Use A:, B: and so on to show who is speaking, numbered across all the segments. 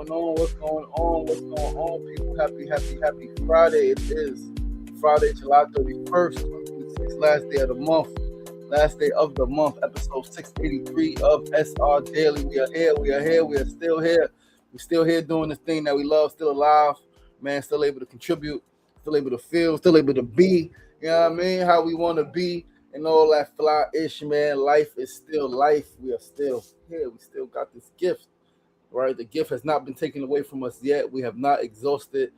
A: going on? What's going on? What's going on, people? Happy Friday. It is Friday, July 31st, 2026, last day of the month. Last day of the month, episode 683 of SR Daily. We are here, we are still here. We're still here doing this thing that we love, still alive, man, still able to contribute, still able to feel, still able to be, you know what I mean? How we want to be and all that fly-ish, man. Life is still life. We are still here. We still got this gift, right? The gift has not been taken away from us yet. We have not exhausted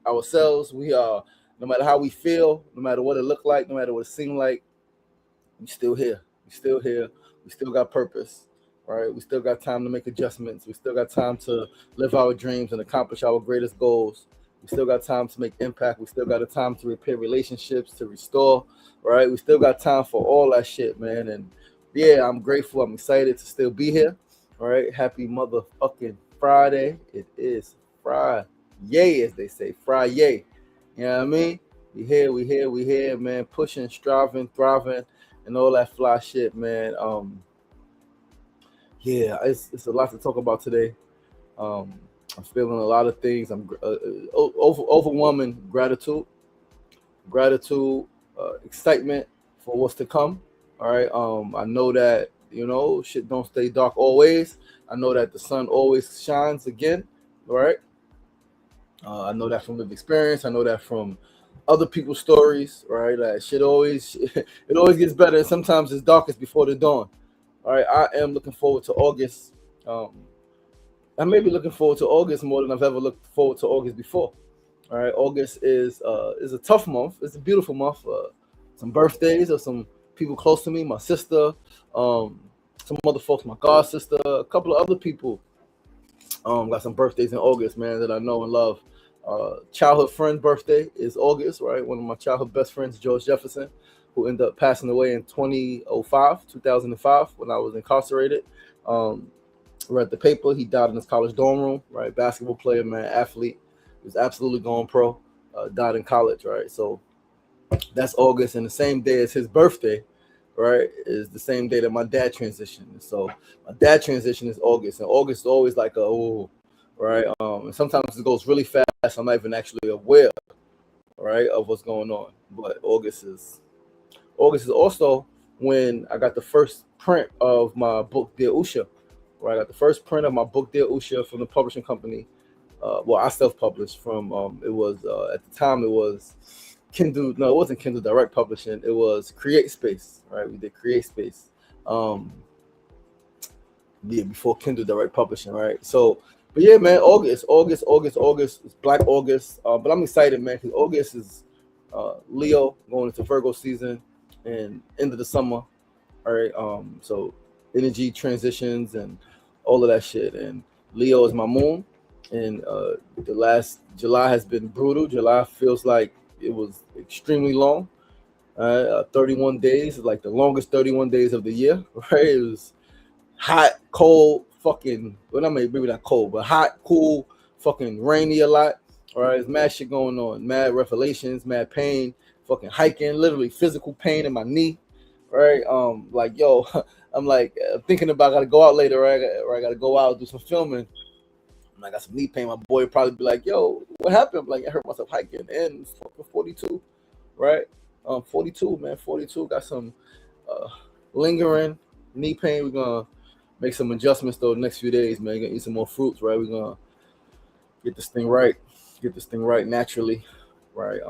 A: ourselves. We are, no matter how we feel, no matter what it looked like, no matter what it seemed like, we still here. We still here. We still got purpose, right? We still got time to make adjustments. We still got time to live our dreams and accomplish our greatest goals. We still got time to make impact. We still got the time to repair relationships, to restore, right? We still got time for all that shit, man. And yeah, I'm grateful. I'm excited to still be here. All right. Happy motherfucking Friday. It is Friday, as they say. Friday. You know what I mean? We here, man. Pushing, striving, thriving, and all that fly shit, man. Yeah, it's a lot to talk about today. I'm feeling a lot of things. I'm overwhelming gratitude, excitement for what's to come. All right. I know that shit don't stay dark always. I know that the sun always shines again. All right. I know that from lived experience. I know that from other people's stories. Right. That shit always it always gets better. And sometimes it's darkest before the dawn. All right. I am looking forward to August. I may be looking forward to August more than I've ever looked forward to August before. All right, August is a tough month. It's a beautiful month. Some birthdays of some people close to me, my sister, some other folks, my god sister, a couple of other people. Got some birthdays in August, man, that I know and love. Childhood friend birthday is August, right? One of my childhood best friends, George Jefferson, who ended up passing away in 2005, when I was incarcerated. Read the paper. He died in his college dorm room, right? Basketball player, man, athlete. He was absolutely going pro. Died in college, right? So that's August, and the same day as his birthday, right, is the same day that my dad transitioned. So my dad transition is August, and August is always like right? And sometimes it goes really fast. I'm not even actually aware, right, of what's going on. But August is also when I got the first print of my book, Dear Usha. Right, I got the first print of my book, Dear Usha, from the publishing company. I self-published from. It was at the time it was Kindle. No, it wasn't Kindle Direct Publishing. It was Create Space. Right, we did Create Space. Before Kindle Direct Publishing. Right, so. But yeah, man, August. It's Black August. But I'm excited, man, because August is Leo going into Virgo season and end of the summer. All right. So energy transitions and all of that shit. And Leo is my moon. And the last July has been brutal. July feels like it was extremely long. 31 days is like the longest 31 days of the year. Right. It was hot, cold, fucking. Well, I mean, maybe not cold, but hot, cool, fucking rainy a lot. All right. There's mad shit going on. Mad revelations, mad pain, fucking hiking, literally physical pain in my knee. Right. Like, yo, I'm like thinking about I gotta go out later, right? Or I gotta go out do some filming. And I got some knee pain. My boy would probably be like, yo, what happened? Like, I hurt myself hiking and fucking 42, right? 42, man, 42. Got some lingering knee pain. We're gonna make some adjustments though the next few days, man. We're gonna eat some more fruits, right? We're gonna get this thing right naturally, right?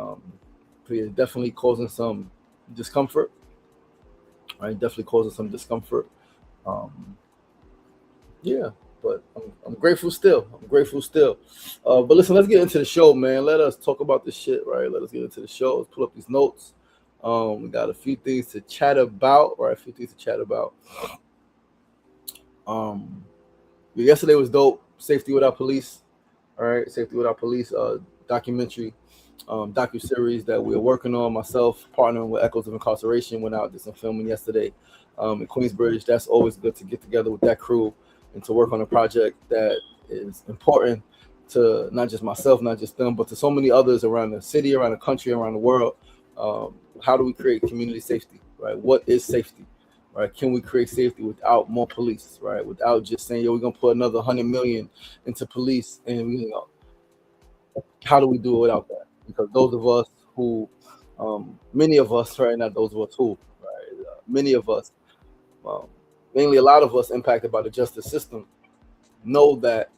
A: It's definitely causing some discomfort. Right, definitely causing some discomfort. Yeah, but I'm grateful still. But listen, let's get into the show, man. Let us talk about this shit, right? Let us get into the show. Let's pull up these notes. We got a few things to chat about, right? Yesterday was dope. Safety Without Police. All right, Safety Without Police documentary. Docu-series that we're working on. Myself partnering with Echoes of Incarceration, went out, did some filming yesterday in Queensbridge. That's always good to get together with that crew and to work on a project that is important to not just myself, not just them, but to so many others around the city, around the country, around the world. How do we create community safety, right? What is safety, right? Can we create safety without more police, right? Without just saying, yo, we're gonna put another 100 million into police, and how do we do it without that? Because those of us who, many of us, right? Not those of us who, right? Many of us, um, mainly a lot of us impacted by the justice system, know that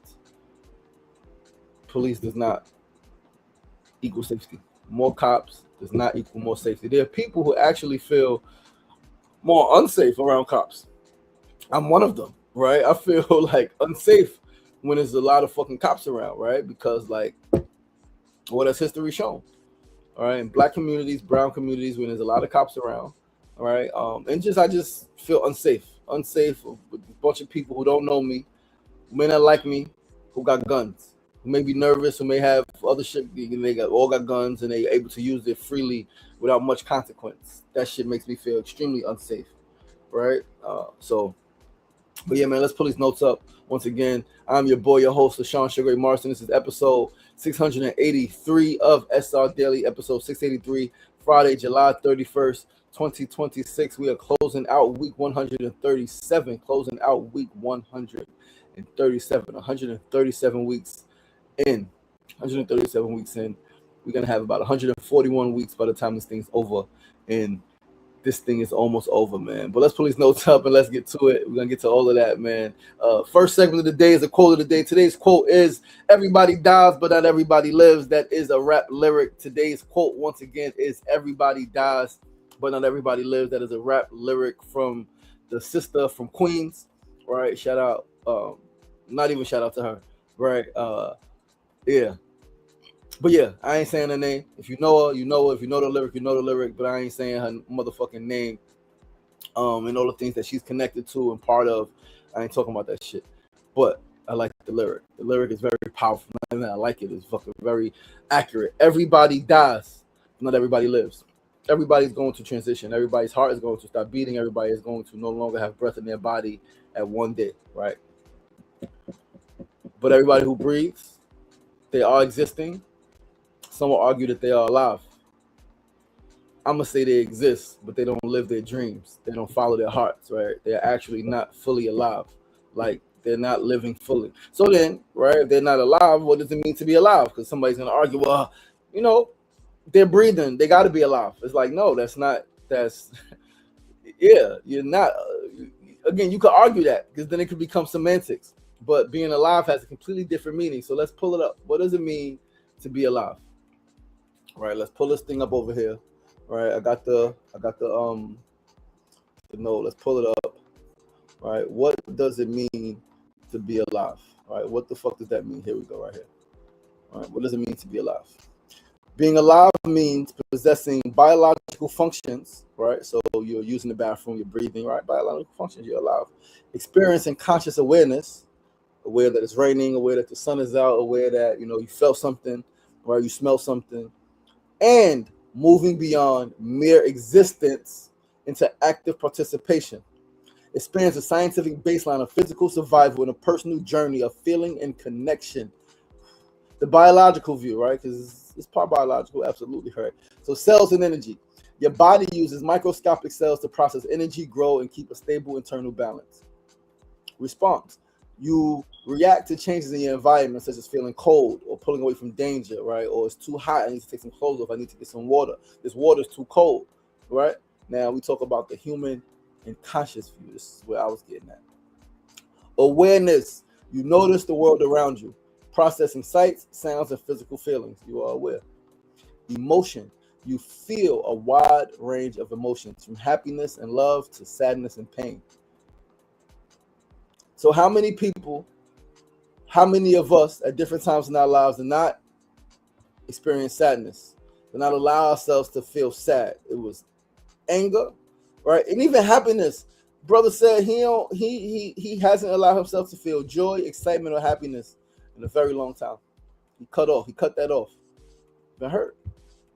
A: police does not equal safety. More cops does not equal more safety. There are people who actually feel more unsafe around cops. I'm one of them, right? I feel like unsafe when there's a lot of fucking cops around, right? Because like, what has history shown? All right, in black communities, brown communities, when there's a lot of cops around, all right, and I just feel unsafe with a bunch of people who don't know me, who may not like me, who got guns, who may be nervous, who may have other shit. They got guns and they're able to use it freely without much consequence. That shit makes me feel extremely unsafe, right? But yeah, man, let's pull these notes up. Once again, I'm your boy, your host, LaShawn Sugar Ray Marston. This is episode 683 of SR Daily, episode 683, Friday, July 31st, 2026. We are closing out week 137, 137 weeks in. 137 weeks in. We're going to have about 141 weeks by the time this thing's over. And this thing is almost over, man. But let's pull these notes up and let's get to it. We're gonna get to all of that, man. First segment of the day is a quote of the day. Today's quote is "Everybody dies, but not everybody lives." That is a rap lyric. Today's quote, once again, is "Everybody dies, but not everybody lives." That is a rap lyric from the sister from Queens. Right? Shout out. Not even shout out to her. Right? Yeah. But yeah, I ain't saying her name. If you know her, you know her. If you know the lyric, you know the lyric. But I ain't saying her motherfucking name. And all the things that she's connected to and part of. I ain't talking about that shit. But I like the lyric. The lyric is very powerful. And I like it. It's fucking very accurate. Everybody dies, not everybody lives. Everybody's going to transition. Everybody's heart is going to stop beating. Everybody is going to no longer have breath in their body at one day, right? But everybody who breathes, they are existing. Some will argue that they are alive. I'm gonna say they exist, but they don't live their dreams. They don't follow their hearts, right? They're actually not fully alive. Like they're not living fully. So then, right, if they're not alive, what does it mean to be alive? Because somebody's gonna argue, well, they're breathing. They got to be alive. It's like, no, that's not. That's yeah, you're not. Again, you could argue that because then it could become semantics. But being alive has a completely different meaning. So let's pull it up. What does it mean to be alive? Right. Let's pull this thing up over here. Right. I got the note. Let's pull it up. Right. What does it mean to be alive? Right. What the fuck does that mean? Here we go. Right here. All right. What does it mean to be alive? Being alive means possessing biological functions, right? So you're using the bathroom, you're breathing, right? Biological functions, you're alive. Experiencing conscious awareness, aware that it's raining, aware that the sun is out, aware that, you felt something, right? You smell something. And moving beyond mere existence into active participation. It spans a scientific baseline of physical survival and a personal journey of feeling and connection. The biological view, right? Because it's part biological, absolutely right. So cells and energy. Your body uses microscopic cells to process energy, grow, and keep a stable internal balance. Response. You react to changes in your environment, such as feeling cold or pulling away from danger, right? Or it's too hot, I need to take some clothes off, I need to get some water. This water is too cold, right? Now we talk about the human and conscious view. This is where I was getting at. Awareness. You notice the world around you. Processing sights, sounds, and physical feelings. You are aware. Emotion. You feel a wide range of emotions, from happiness and love to sadness and pain. So how many of us at different times in our lives do not experience sadness, do not allow ourselves to feel sad? It was anger, right? And even happiness. Brother said he hasn't allowed himself to feel joy, excitement, or happiness in a very long time. He cut that off. Been hurt,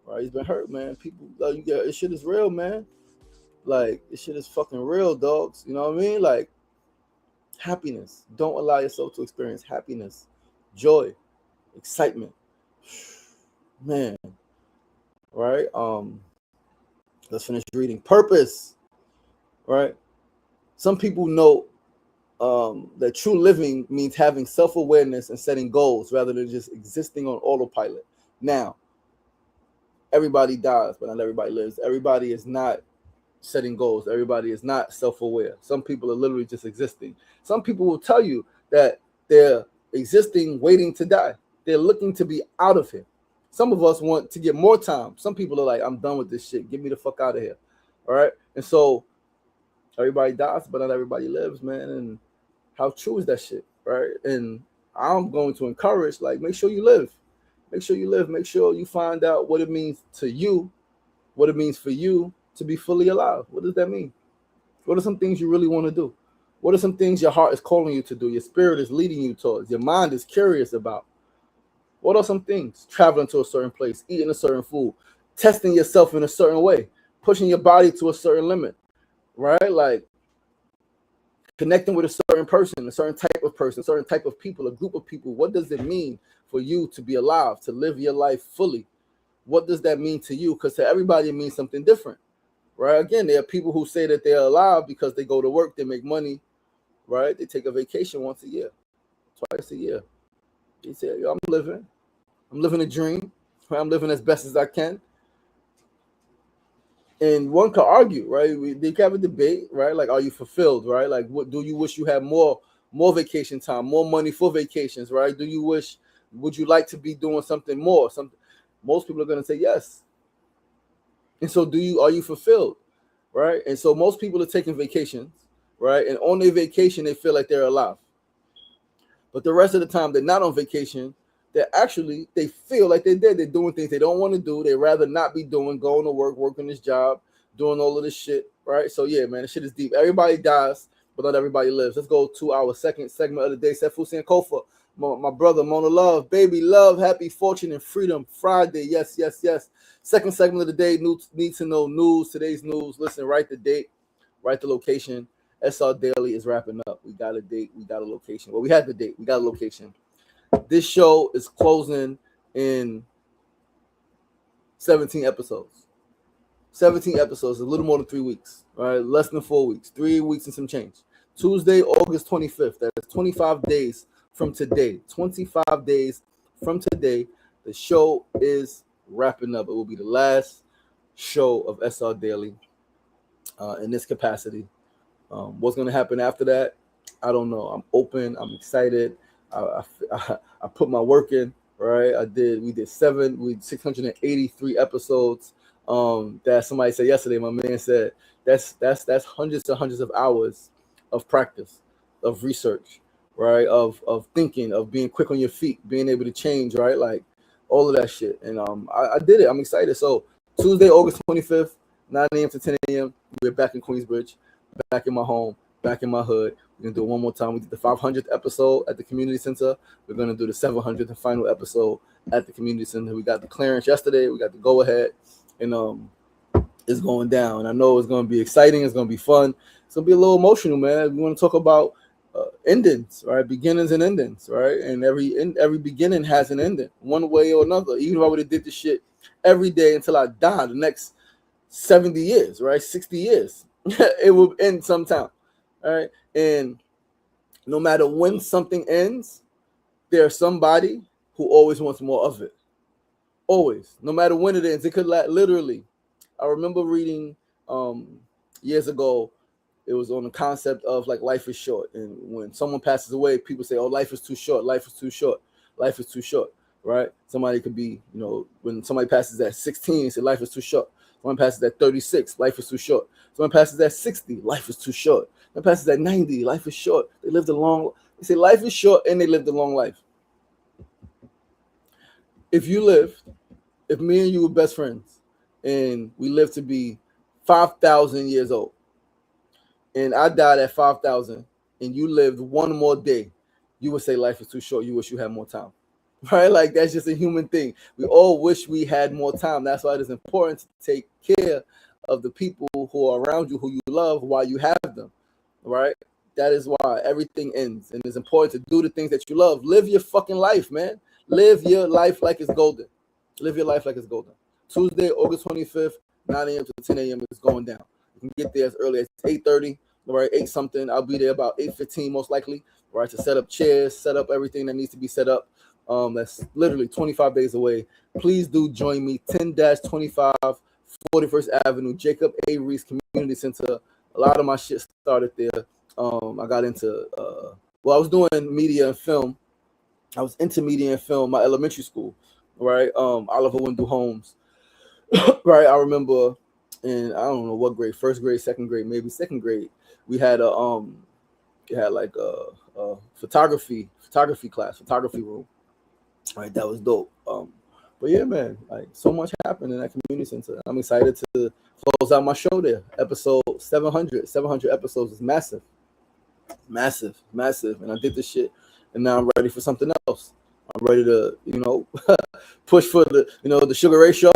A: right? He's been hurt, man. People, this shit is real, man. Like, this shit is fucking real, dogs. You know what I mean? Like, happiness. Don't allow yourself to experience happiness, joy, excitement. Man, right? Let's finish reading. Purpose, right? Some people know that true living means having self-awareness and setting goals rather than just existing on autopilot. Now, everybody dies, but not everybody lives. Everybody is not setting goals. Everybody is not self-aware. Some people are literally just existing. Some people will tell you that they're existing, waiting to die. They're looking to be out of here. Some of us want to get more time. Some people are like, I'm done with this shit. Get me the fuck out of here. All right. And so everybody dies, but not everybody lives, man. And how true is that shit? Right. And I'm going to encourage, like, make sure you live. Make sure you live. Make sure you find out what it means to you, what it means for you to be fully alive. What does that mean? What are some things you really want to do? What are some things your heart is calling you to do? Your spirit is leading you towards. Your mind is curious about. What are some things? Traveling to a certain place, eating a certain food, testing yourself in a certain way, pushing your body to a certain limit, right? Like connecting with a certain person, a certain type of person, a certain type of people, a group of people. What does it mean for you to be alive, to live your life fully? What does that mean to you? Because to everybody, it means something different, right? Again, there are people who say that they're alive because they go to work, they make money, right? They take a vacation once a year, twice a year. They say, yo, I'm living a dream. I'm living as best as I can. And one could argue, right? They can have a debate, right? Like, are you fulfilled, right? Like, what do you wish you had more vacation time, more money for vacations, right? Would you like to be doing something more? Most people are going to say yes. And so are you fulfilled, right? And so most people are taking vacations, right? And on their vacation, they feel like they're alive. But the rest of the time, they're not on vacation. They feel like they're dead. They're doing things they don't want to do. They'd rather not be doing, going to work, working this job, doing all of this shit, right? So yeah, man, this shit is deep. Everybody dies, but not everybody lives. Let's go to our second segment of the day. Sefu Sankofa, my brother, Mona Love, baby love, happy fortune and freedom Friday. Yes, yes, yes. Second segment of the day, need to know news. Today's news. Listen, write the date, write the location. SRDaily is wrapping up. We got a date, we got a location. Well, we had the date, we got a location. This show is closing in 17 episodes. 17 episodes, a little more than 3 weeks, all right? Less than 4 weeks, 3 weeks and some change. Tuesday, August 25th. That's 25 days from today. 25 days from today, the show is wrapping up. It will be the last show of SRDaily in this capacity. What's going to happen after that? I don't know. I'm open. I'm excited. I put my work in, right? We did 683 episodes. That somebody said yesterday, my man said that's hundreds and hundreds of hours of practice, of research, right? Of thinking, of being quick on your feet, being able to change, right? Like all of that shit. And I did it. I'm excited. So Tuesday, August 25th, 9 a.m. to 10 a.m. We're back in Queensbridge, back in my home, back in my hood. We're going to do it one more time. We did the 500th episode at the community center. We're going to do the 700th and final episode at the community center. We got the clearance yesterday. We got the go ahead, and it's going down. And I know it's going to be exciting. It's going to be fun. It's going to be a little emotional, man. We want to talk about endings, right? Beginnings and endings, right? And every beginning has an ending, one way or another. Even if I would have did this shit every day until I die, the next 70 years, right? 60 years, it will end sometime. All right. And no matter when something ends, there's somebody who always wants more of it. Always. No matter when it ends. It could literally. I remember reading years ago, it was on the concept of like life is short. And when someone passes away, people say, oh, life is too short. Life is too short. Life is too short. Right? Somebody could be, when somebody passes at 16, they say life is too short. Someone passes at 36, life is too short. Someone passes at 60, life is too short. Someone passes at 90, life is short. They say life is short and they lived a long life. If me and you were best friends and we lived to be 5,000 years old and I died at 5,000 and you lived one more day, you would say life is too short. You wish you had more time. Right? Like that's just a human thing. We all wish we had more time. That's why it is important to take care of the people who are around you, who you love while you have them. Right? That is why everything ends. And it's important to do the things that you love. Live your fucking life, man. Live your life like it's golden. Live your life like it's golden. Tuesday, August 25th, 9 a.m. to 10 a.m. is going down. You can get there as early as 8:30. right? 8 something. I'll be there about 8:15 most likely, right? To set up chairs, set up everything that needs to be set up. That's literally 25 days away. Please do join me. 10-25 41st Avenue, Jacob A. Reese Community Center. A lot of my shit started there. I got into I was doing media and film. I was into media and film, my elementary school, right? Oliver Wendell Holmes, right? I remember in, I don't know what grade, first grade, second grade, maybe second grade, we had like a photography class, photography room, right? That was dope. But yeah, man, like so much happened in that community center. I'm excited to close out my show there. Episode 700 episodes is massive, massive. And I did this shit, and now I'm ready for something else. I'm ready to, push for the, the Sugar Ray Show,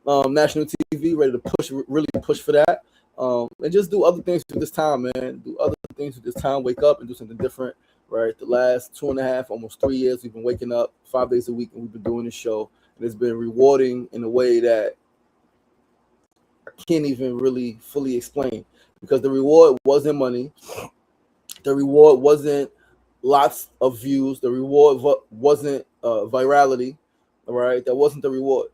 A: national TV, ready to really push for that. And just do other things with this time, man. Do other things with this time. Wake up and do something different, right? The last 2.5, almost 3 years, we've been waking up 5 days a week, and we've been doing this show. And it's been rewarding in a way that I can't even really fully explain, because the reward wasn't money. The reward wasn't lots of views. The reward wasn't virality. All right, that wasn't the reward.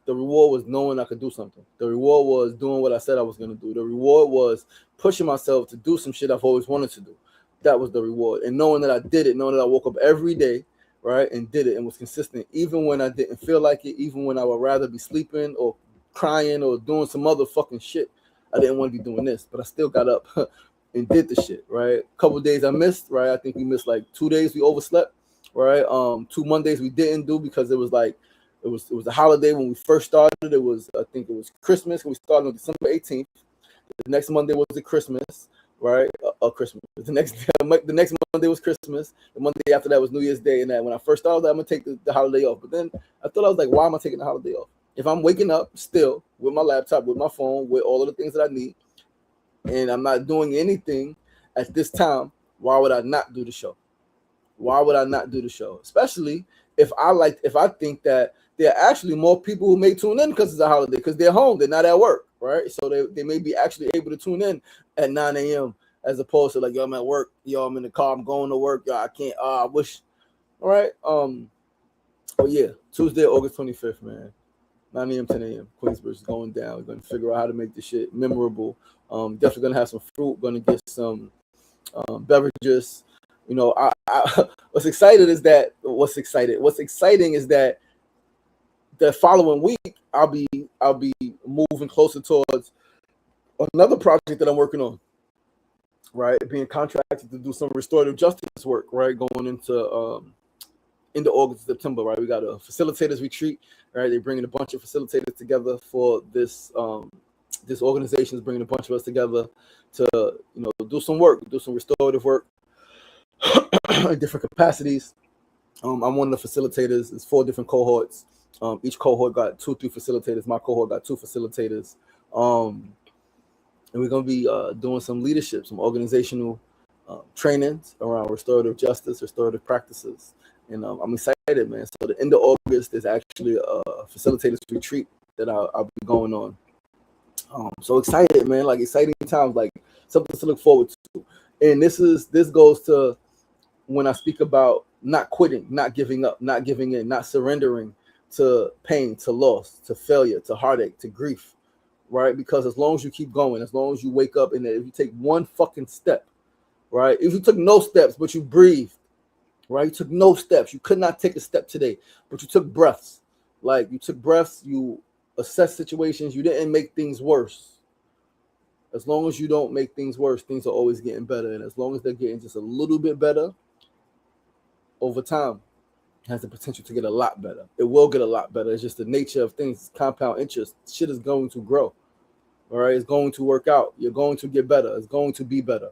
A: The reward was knowing I could do something. The reward was doing what I said I was going to do. The reward was pushing myself to do some shit I've always wanted to do. That was the reward. And knowing that I did it, knowing that I woke up every day, right, and did it and was consistent, even when I didn't feel like it, even when I would rather be sleeping or crying or doing some other fucking shit. I didn't want to be doing this, but I still got up and did the shit, right? A couple of days I missed, right? I think we missed like 2 days we overslept, right? 2 Mondays we didn't do because it was a holiday when we first started. I think it was Christmas. We started on December 18th. The next Monday was the Christmas, right? Christmas. The next Monday was Christmas. The Monday after that was New Year's Day. And that when I first started, I'm gonna take the holiday off. But then I thought, I was like, why am I taking the holiday off? If I'm waking up still with my laptop, with my phone, with all of the things that I need, and I'm not doing anything at this time, why would I not do the show? Why would I not do the show? Especially if I think that there are actually more people who may tune in because it's a holiday, because they're home, they're not at work, right? So they may be actually able to tune in at 9 a.m. as opposed to like, yo, I'm at work, yo, I'm in the car, I'm going to work, yo, I can't, I wish. All right. Yeah, Tuesday, August 25th, man. 9 a.m., 10 a.m. Queensbridge is going down. We're going to figure out how to make this shit memorable. Definitely going to have some fruit, going to get some beverages. What's exciting is that the following week I'll be moving closer towards another project that I'm working on, right? Being contracted to do some restorative justice work, right? Going into August, September, right? We got a facilitators retreat, right? They're bringing a bunch of facilitators together for this. This organization is bringing a bunch of us together to, do some work, do some restorative work in different capacities. I'm one of the facilitators. It's 4 different cohorts. Each cohort got 2-3 facilitators. My cohort got 2 facilitators. And we're going to be doing some leadership, some organizational trainings around restorative justice, restorative practices. And I'm excited, man. So the end of August is actually a facilitators retreat that I'll be going on. So excited, man. Like exciting times, like something to look forward to. And this goes to when I speak about not quitting, not giving up, not giving in, not surrendering to pain, to loss, to failure, to heartache, to grief, right? Because as long as you keep going, as long as you wake up, and if you take one fucking step, right? If you took no steps, but you breathed, right? You took no steps. You could not take a step today, but you took breaths. Like you took breaths, you assessed situations, you didn't make things worse. As long as you don't make things worse, things are always getting better. And as long as they're getting just a little bit better over time, it has the potential to get a lot better. It will get a lot better. It's just the nature of things, compound interest. Shit is going to grow. All right, it's going to work out. You're going to get better. It's going to be better.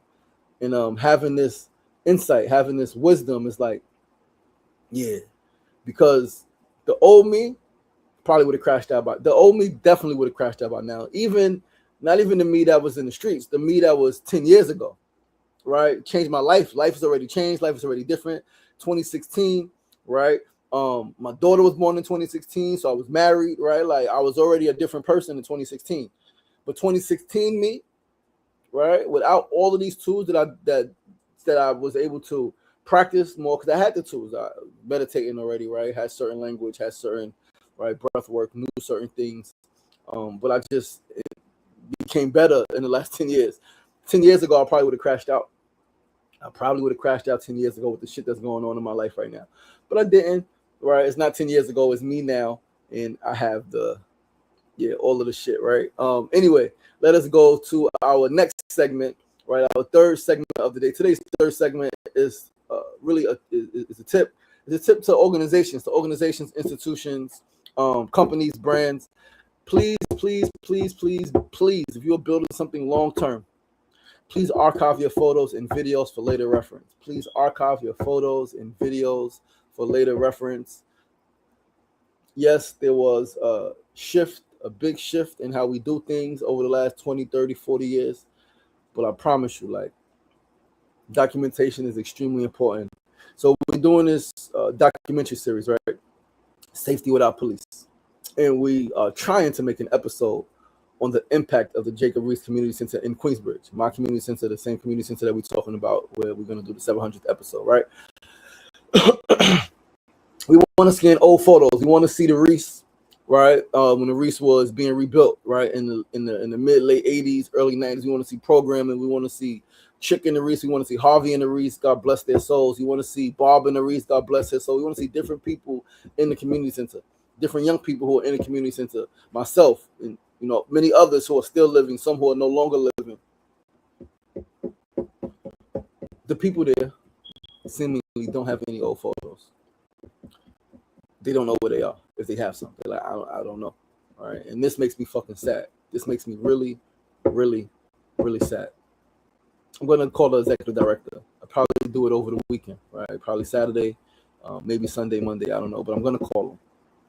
A: And having this insight, having this wisdom is like, yeah, because the old me probably would have crashed out by. The old me definitely would have crashed out by now. Not even the me that was in the streets, the me that was 10 years ago, right? Changed my life. Life has already changed. Life is already different. 2016, right? My daughter was born in 2016, so I was married, right? Like I was already a different person in 2016. But 2016 me right? Without all of these tools that I was able to practice more, because I had the tools. I meditating already, right? Had certain language, had certain right breath work, knew certain things. But I just became better in the last 10 years. 10 years ago, I probably would have crashed out. I probably would have crashed out 10 years ago with the shit that's going on in my life right now. But I didn't, right? It's not 10 years ago, it's me now. And I have all of the shit, right? Anyway, let us go to our next segment, right? Our third segment of the day. Today's third segment is really is a tip. It's a tip to organizations, institutions, companies, brands. Please, please, please, please, please, if you're building something long term, please archive your photos and videos for later reference. Please archive your photos and videos for later reference. Yes, there was a big shift in how we do things over the last 20, 30, 40 years. But I promise you, like, documentation is extremely important. So we're doing this documentary series, right? Safety Without Police. And we are trying to make an episode on the impact of the Jacob Reese Community Center in Queensbridge. My community center, the same community center that we're talking about, where we're going to do the 700th episode, right? We want to scan old photos. We want to see the Reese, right? When the Reese was being rebuilt, right? In the mid late 80s, early 90s. We want to see programming. We want to see Chick in the Reese. We want to see Harvey in the Reese. God bless their souls. You want to see Bob in the Reese. God bless his soul. We want to see different people in the community center, different young people who are in the community center. Myself and many others who are still living, some who are no longer living. The people there seemingly don't have any old photos. They don't know where they are, if they have some. They're like, I don't know. All right. And this makes me fucking sad. This makes me really, really, really sad. I'm going to call the executive director. I'll probably do it over the weekend, right? Probably Saturday, maybe Sunday, Monday. I don't know. But I'm going to call him.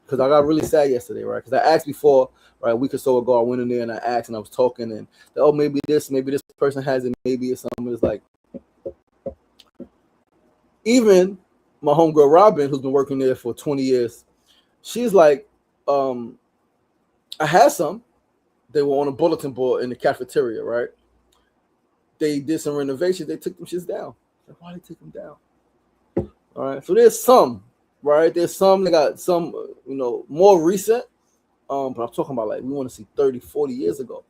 A: Because I got really sad yesterday, right? Because I asked before, right, a week or so ago, I went in there and I asked and I was talking and, maybe this person has it, maybe it's something. It's like, even my homegirl Robin, who's been working there for 20 years, she's like, I had some. They were on a bulletin board in the cafeteria, right? They did some renovations. They took them shits down. Like, why did they take them down? All right. So there's some, right? There's some that got some, more recent. But I'm talking about, like, we want to see 30, 40 years ago,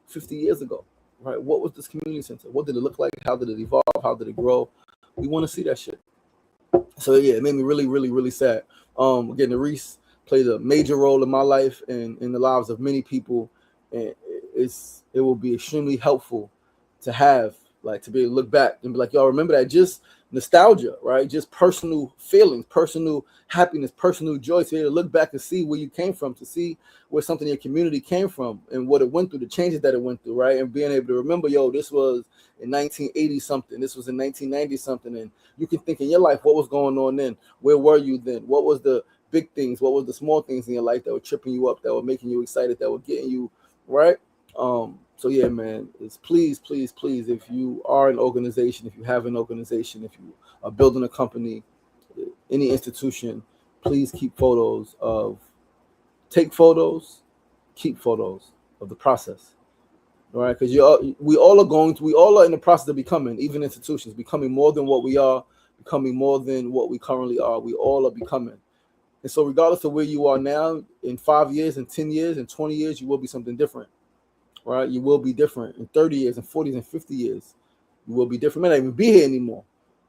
A: 50 years ago, right? What was this community center? What did it look like? How did it evolve? How did it grow? We want to see that shit. So yeah, it made me really, really, really sad. Again, the Reese played a major role in my life and in the lives of many people, and it will be extremely helpful to have, like, to be able to look back and be like, y'all remember that? Just nostalgia, right? Just personal feelings, personal happiness, personal joy, to be able to look back and see where you came from, to see where something in your community came from and what it went through, the changes that it went through, right? And being able to remember, this was in 1980 something, this was in 1990 something, and you can think in your life, what was going on then? Where were you then? What was the big things? What was the small things in your life that were tripping you up, that were making you excited, that were getting you right? So yeah, man, it's please, please, please, if you are an organization, if you have an organization, if you are building a company, any institution, please keep photos keep photos of the process. All right, because we all are in the process of becoming, even institutions, becoming more than what we are, becoming more than what we currently are. We all are becoming. And so regardless of where you are now, in 5 years, in 10 years, in 20 years, you will be something different. Right? You will be different in 30 years, in 40s and 50 years. You will be different. You may not even be here anymore.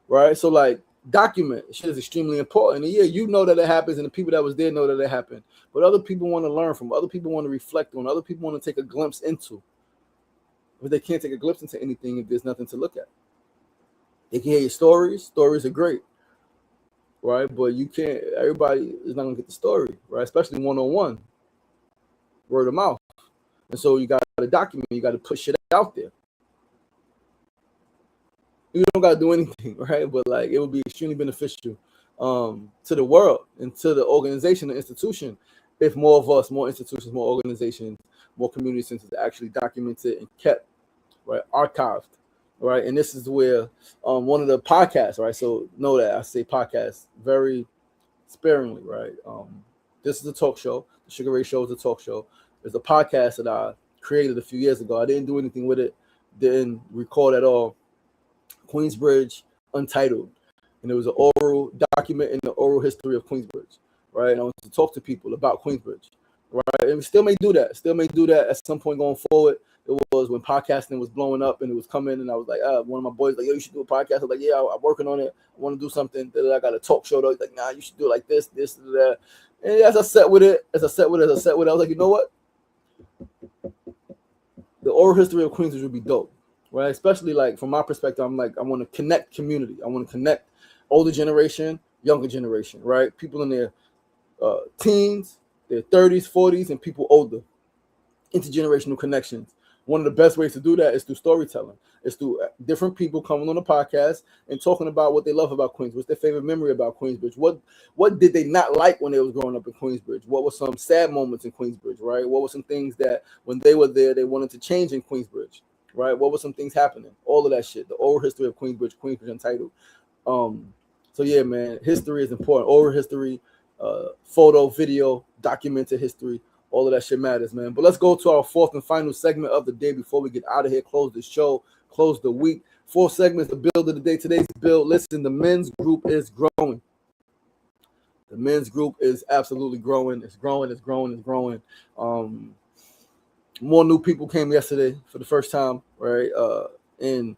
A: Right? So, like, document shit is extremely important. And yeah, you know that it happens, and the people that was there know that it happened. But other people want to learn from, other people want to reflect on, other people want to take a glimpse into. But they can't take a glimpse into anything if there's nothing to look at. They can hear your stories. Stories are great. Right? But you can't, everybody is not going to get the story, right? Especially one-on-one, word of mouth. And so you got to document, you got to push it out there. You don't got to do anything, right? But, like, it would be extremely beneficial to the world and to the organization, the institution, if more of us, more institutions, more organizations, more community centers actually documented and kept, right, archived, right? And this is where one of the podcasts, right? So know that I say podcast very sparingly, right? This is a talk show. The Sugar Ray Show is a talk show. There's a podcast that I created a few years ago. I didn't do anything with it. didn't recall at all, Queensbridge Untitled, and it was an oral document in the oral history of Queensbridge, right? And I wanted to talk to people about Queensbridge, right? And we still may do that. Still may do that at some point going forward. It was when podcasting was blowing up and it was coming, and I was like, one of my boys like, yo, you should do a podcast. I was like, yeah, I'm working on it. I want to do something. I got a talk show though. He's like, nah, you should do it like this, that. And as I sat with it, I was like, you know what? The oral history of Queensbridge would be dope, right? Especially like from my perspective, I'm like, I want to connect community. I want to connect older generation, younger generation, right? People in their teens, their 30s, 40s, and people older. Intergenerational connections. One of the best ways to do that is through storytelling. It's through different people coming on the podcast and talking about what they love about Queensbridge, what's their favorite memory about Queensbridge, what did they not like when they was growing up in Queensbridge, what were some sad moments in Queensbridge, right? What were some things that when they were there they wanted to change in Queensbridge, right? What were some things happening? All of that shit. The oral history of Queensbridge Untitled. So yeah, man, history is important. Oral history, photo, video, documented history. All of that shit matters, man. But let's go to our fourth and final segment of the day before we get out of here, close the show, close the week. Fourth segment is the build of the day. Today's build, listen, the men's group is growing. The men's group is absolutely growing. It's growing. More new people came yesterday for the first time, right? And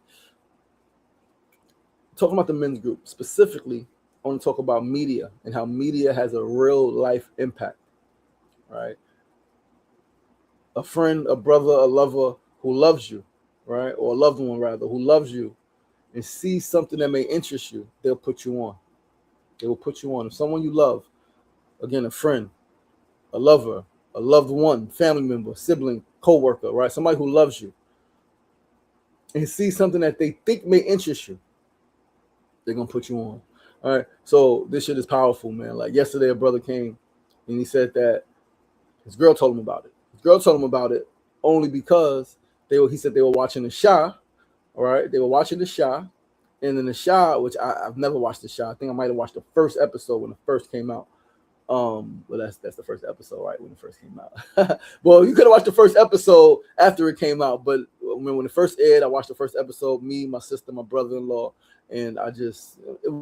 A: talking about the men's group, specifically, I want to talk about media and how media has a real life impact, right? A friend, a brother, a lover who loves you, right? Or a loved one, rather, who loves you and sees something that may interest you, they'll put you on. They will put you on. If someone you love, again, a friend, a lover, a loved one, family member, sibling, co-worker, right? Somebody who loves you and sees something that they think may interest you, they're going to put you on. All right. So this shit is powerful, man. Like yesterday, a brother came and he said that his girl told him about it. His girl told him about it only because he said they were watching the Shah. All right. They were watching the Shah. And then the Shah, which I've never watched the Shah. I think I might have watched the first episode when it first came out. Well, that's the first episode, right? When it first came out. Well, you could have watched the first episode after it came out, but when it first aired, I watched the first episode. Me, my sister, my brother-in-law, and it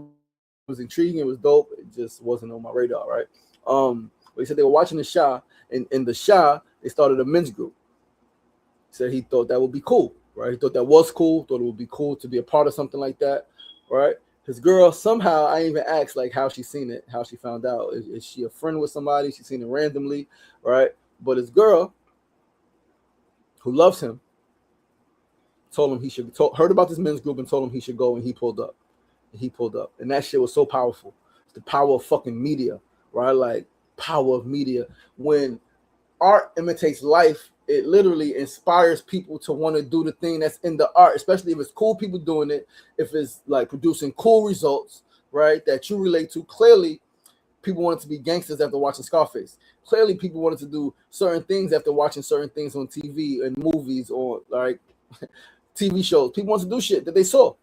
A: was intriguing. It was dope. It just wasn't on my radar, right? But he said they were watching the Shah, and in the Shah, they started a men's group. He said he thought that would be cool, right? He thought that was cool. Thought it would be cool to be a part of something like that, right? His girl, somehow, I even asked like how she seen it, how she found out. Is she a friend with somebody? She seen it randomly, right? But his girl, who loves him, told him he should, heard about this men's group and told him he should go, and he pulled up. And that shit was so powerful. It's the power of fucking media, right? Like, power of media. When art imitates life, it literally inspires people to want to do the thing that's in the art, especially if it's cool people doing it, if it's like producing cool results, right, that you relate to. Clearly, people wanted to be gangsters after watching Scarface. Clearly, people wanted to do certain things after watching certain things on TV and movies or like TV shows. People want to do shit that they saw.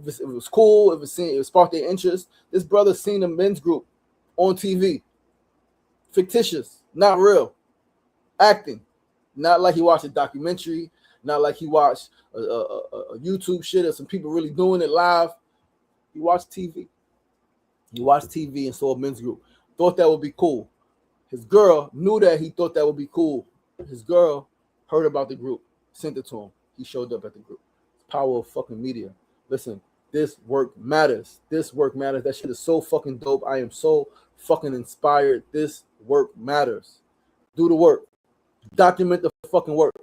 A: If it was cool, if it sparked their interest. This brother seen a men's group on TV. Fictitious, not real. Acting. Not like he watched a documentary, not like he watched a YouTube shit or some people really doing it live. He watched TV. He watched TV and saw a men's group. Thought that would be cool. His girl knew that he thought that would be cool. His girl heard about the group, sent it to him. He showed up at the group. Power of fucking media. Listen, this work matters. This work matters. That shit is so fucking dope. I am so fucking inspired. This work matters. Do the work. Document the fucking work.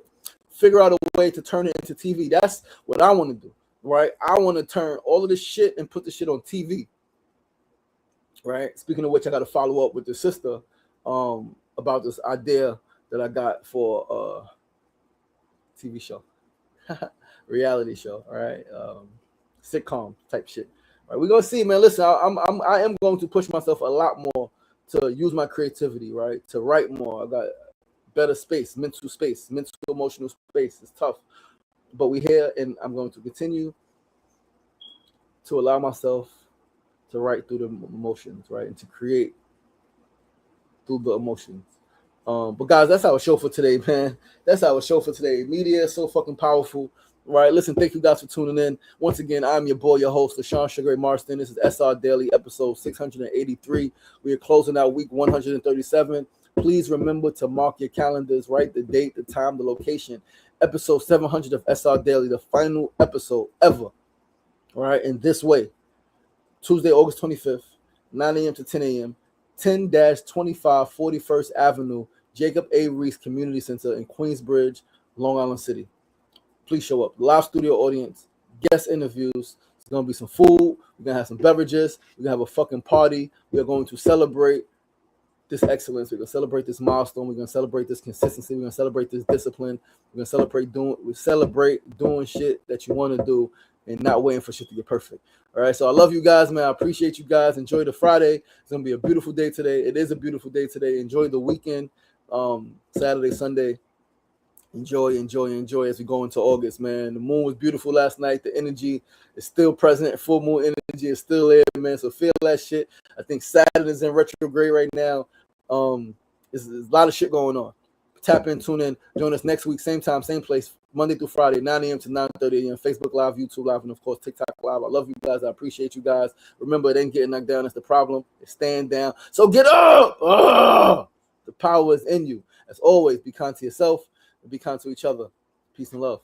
A: Figure out a way to turn it into TV. That's what I want to do, right? I want to turn all of this shit and put the shit on TV, right? Speaking of which, I got to follow up with the sister about this idea that I got for a TV show, reality show, all right? Sitcom type shit. All right, we're gonna see, man. Listen, I am going to push myself a lot more to use my creativity, right? To write more. I got better space, mental emotional space. It's tough, but we're here, and I'm going to continue to allow myself to write through the emotions, right, and to create through the emotions. But guys, that's our show for today, man. That's our show for today. Media is so fucking powerful. Right, listen, thank you guys for tuning in. Once again, I'm your boy, your host, LaShawn Sugar Marston. This is SR Daily, episode 683. We are closing out week 137. Please remember to mark your calendars, write the date, the time, the location. Episode 700 of SR Daily, the final episode ever. All right, in this way, Tuesday, August 25th, 9 a.m. to 10 a.m., 10-25 41st Avenue, Jacob A. Reese Community Center in Queensbridge, Long Island City. Please show up. Live studio audience, guest interviews. It's going to be some food. We're going to have some beverages. We're going to have a fucking party. We are going to celebrate this excellence. We're going to celebrate this milestone. We're going to celebrate this consistency. We're going to celebrate this discipline. We're going to celebrate doing shit that you want to do and not waiting for shit to get perfect. All right, so I love you guys, man. I appreciate you guys. Enjoy the Friday. It's going to be a beautiful day today. It is a beautiful day today. Enjoy the weekend, Saturday, Sunday. Enjoy as we go into August, man. The moon was beautiful last night. The energy is still present. Full moon energy is still there, man. So feel that shit. I think Saturn is in retrograde right now. There's a lot of shit going on. Tap in, tune in. Join us next week, same time, same place, Monday through Friday, 9 a.m. to 9:30 a.m. Facebook Live, YouTube Live, and of course TikTok Live. I love you guys. I appreciate you guys. Remember, it ain't getting knocked down. That's the problem. It's staying down. So get up. The power is in you. As always, be kind to yourself. Be kind to each other. Peace and love.